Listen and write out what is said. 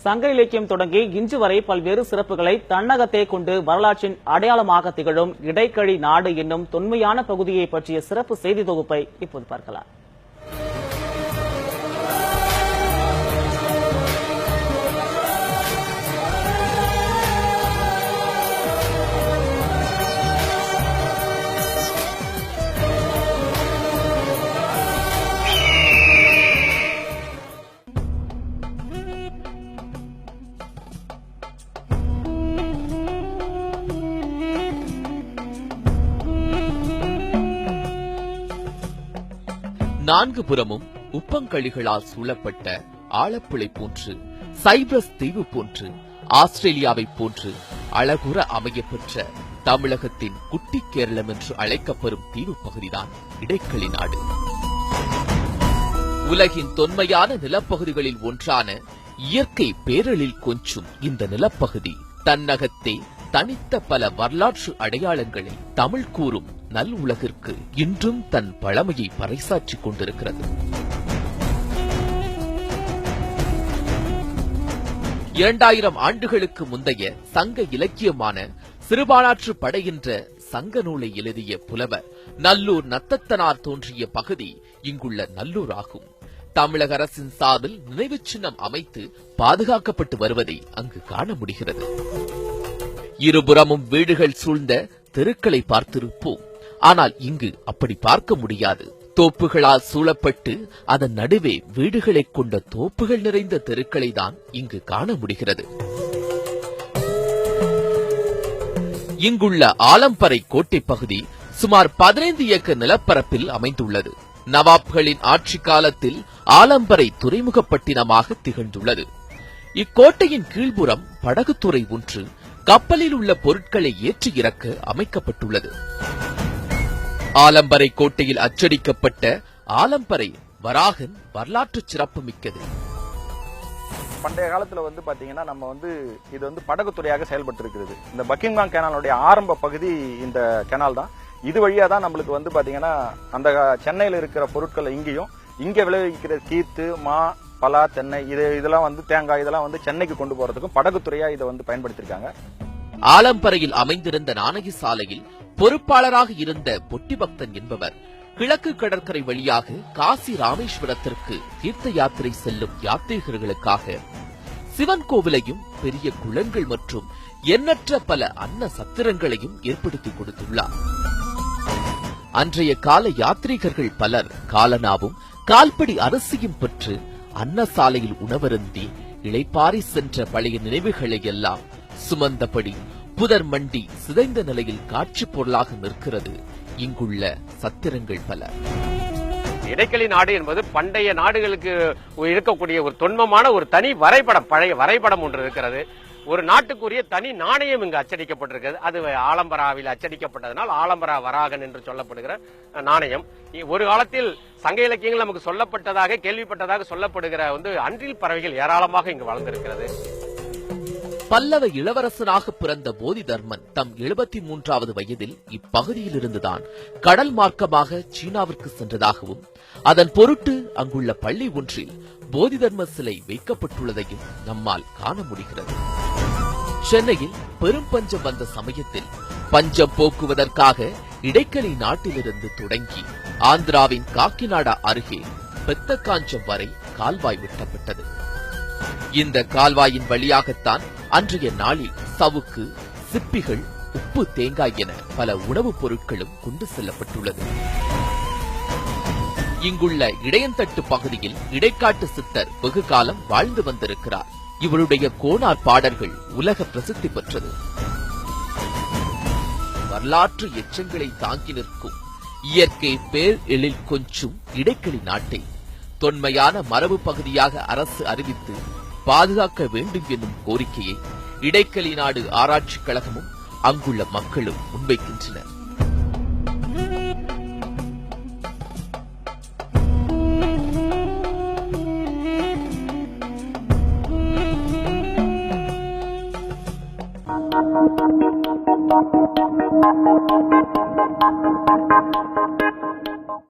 சங்க இலக்கியம் தொடங்கி இன்று வரை பல்வேறு சிறப்புகளை தன்னகத்தே கொண்டு வரலாற்றின் அடையாளமாக திகழும் இடைக்கழி நாடு என்னும் தொன்மையான பகுதியை பற்றிய சிறப்பு செய்தி தொகுப்பை இப்போது பார்க்கலாம். நான்கு புறமும் உப்பங்கழிகளால் சூழப்பட்ட ஆலப்புழை போன்று, சைப்ரஸ் தீவு போன்று, ஆஸ்திரேலியாவை போன்று அழகுற அமையப்பெற்ற தமிழகத்தின் குட்டி கேரளம் என்று அழைக்கப்படும் தீவு பகுதிதான் இடைக்கழி நாடு. உலகின் தொன்மையான நிலப்பகுதிகளில் ஒன்றான இயற்கை பேரழில் கொஞ்சும் இந்த நிலப்பகுதி தன்னகத்தே தனித்த பல வரலாற்று அடையாளங்களை தமிழ் கூறும் நல் உலகிற்கு இன்றும் தன் பழமையை பறைசாற்றிக் கொண்டிருக்கிறது. 2000 ஆண்டுகளுக்கு முந்தைய சங்க இலக்கியமான சிறுபானாற்று படை என்ற சங்க நூலை எழுதிய புலவர் நல்லூர் நத்தத்தனார் தோன்றிய பகுதி இங்குள்ள நல்லூர் ஆகும். தமிழக அரசின் சார்பில் நினைவு சின்னம் அமைத்து பாதுகாக்கப்பட்டு வருவதை அங்கு காண முடிகிறது. இருபுறமும் வீடுகள் சூழ்ந்த தெருக்களை பார்த்திருப்போம். ஆனால் இங்கு அப்படி பார்க்க முடியாது. தோப்புகளால் சூழப்பட்டு அதன் நடுவே வீடுகளை கொண்ட தோப்புகள் நிறைந்த தெருக்களை தான் இங்கு காண முடிகிறது. இங்குள்ள ஆலம்பரை கோட்டை பகுதி சுமார் 15 ஏக்கர் நிலப்பரப்பில் அமைந்துள்ளது. நவாப்களின் ஆட்சி காலத்தில் ஆலம்பரை துறைமுகப்பட்டினமாக திகழ்ந்துள்ளது. இக்கோட்டையின் கீழ்புறம் படகுத்துறை ஒன்று கப்பலில் உள்ள பொருட்களை ஏற்றி இறக்க அமைக்கப்பட்டுள்ளது. ஆலம்பரை கோட்டையில் அச்சடிக்கப்பட்ட ஆலம்பரை வராகன் வரலாற்று சிறப்பு மிக்கது. பண்டைய காலத்துல பாத்தீங்கன்னா நம்ம இது படகுத்துறையாக செயல்பட்டு இருக்கிறது. இந்த பக்கிங்ஹாம் கேனாலுடைய ஆரம்ப பகுதி இந்த கேனால் தான். இது வழியா தான் நம்மளுக்கு பாத்தீங்கன்னா அந்த சென்னையில இருக்கிற பொருட்கள் இங்க விளைவிக்கிற கீத்து, மா, பலா, தென்னை இதெல்லாம் தேங்காய் இதெல்லாம் சென்னைக்கு கொண்டு போறதுக்கும் படகுத்துறையா இதை பயன்படுத்திருக்காங்க. ஆலம்பரையில் அமைந்திருந்த நாணய சாலையில் பொறுப்பாளராக இருந்த பொட்டிபக்தன் என்பவர் கிழக்கு கடற்கரை வழியாக காசி ராமேஸ்வரத்திற்கு தீர்த்த யாத்திரை செல்லும் யாத்ரீகர்களுக்காக சிவன் கோவிலையும் பெரிய குளங்கள் மற்றும் எண்ணற்ற பல அன்ன சத்திரங்களையும் ஏற்படுத்தி கொடுத்துள்ளார். அன்றைய கால யாத்ரீகர்கள் பலர் காலனாவும் கால்படி அரிசியும் பெற்று அன்னசாலையில் உணவருந்தி இளைப்பாரி சென்ற பழைய நினைவுகளை எல்லாம் சுமந்தபடி புதர் மண்டி சிதைந்த நிலையில் காட்சி பொருளாக நிற்கிறது இங்குள்ள சத்திரங்கள் பல. இடைக்கழி நாடு என்பது பண்டைய நாடுகளுக்கு இருக்கக்கூடிய ஒரு தொன்மமான ஒரு தனி வரைபடம், பழைய வரைபடம் ஒன்று இருக்கிறது. ஒரு நாட்டுக்குரிய தனி நாணயம் இங்கு அச்சடிக்கப்பட்டிருக்கிறது. அது ஆலம்பராவில் அச்சடிக்கப்பட்டதனால் ஆலம்பரா வராகன் என்று சொல்லப்படுகிற நாணயம். ஒரு காலத்தில் சங்க இலக்கியங்கள் நமக்கு சொல்லப்பட்டதாக கேள்விப்பட்டதாக சொல்லப்படுகிற அன்றில் பறவைகள் ஏராளமாக இங்கு வளர்ந்திருக்கிறது. பல்லவ இளவரசனாக பிறந்த போதி தர்மன் தம் 73வது வயதில் இப்பகுதியில் இருந்துதான் கடல் மார்க்கமாக சீனாவிற்கு சென்றதாகவும் அதன் பொருட்டு அங்குள்ள பள்ளி ஒன்றில் போதி தர்ம சிலை வைக்கப்பட்டுள்ளதையும் நம்மால் காண முடிகிறது. சென்னையில் பெரும் பஞ்சம் வந்த சமயத்தில் பஞ்சம் போக்குவதற்காக இடைக்கழி நாட்டிலிருந்து தொடங்கி ஆந்திராவின் காக்கிநாடா அருகே பெத்தகாஞ்சம் வரை கால்வாய் வெட்டப்பட்டது. இந்த கால்வாயின் வழியாகத்தான் அன்றைய நாளில் சவுக்கு, சிப்பிகள், உப்பு, தேங்காய் என பல உணவுப் பொருட்களும் கொண்டு செல்லப்பட்டுள்ளது. இங்குள்ள இடையந்தட்டு பகுதியில் இடைக்காட்டு சித்தர் வெகு காலம் வாழ்ந்து வந்திருக்கிறார். இவருடைய கோனார் பாடல்கள் உலக பிரசித்தி பெற்றது. வரலாற்று எச்சங்களை தாங்கி நிற்கும் இயற்கை பேர் எழில் கொஞ்சும் இடைக்கழி நாட்டை தொன்மையான மரபு பகுதியாக அரசு அறிவித்து பாதுகாக்க வேண்டும் என்னும் கோரிக்கையை இடைக்கழி நாடு ஆராய்ச்சி கழகமும் அங்குள்ள மக்களும் முன்வைக்கின்றனர்.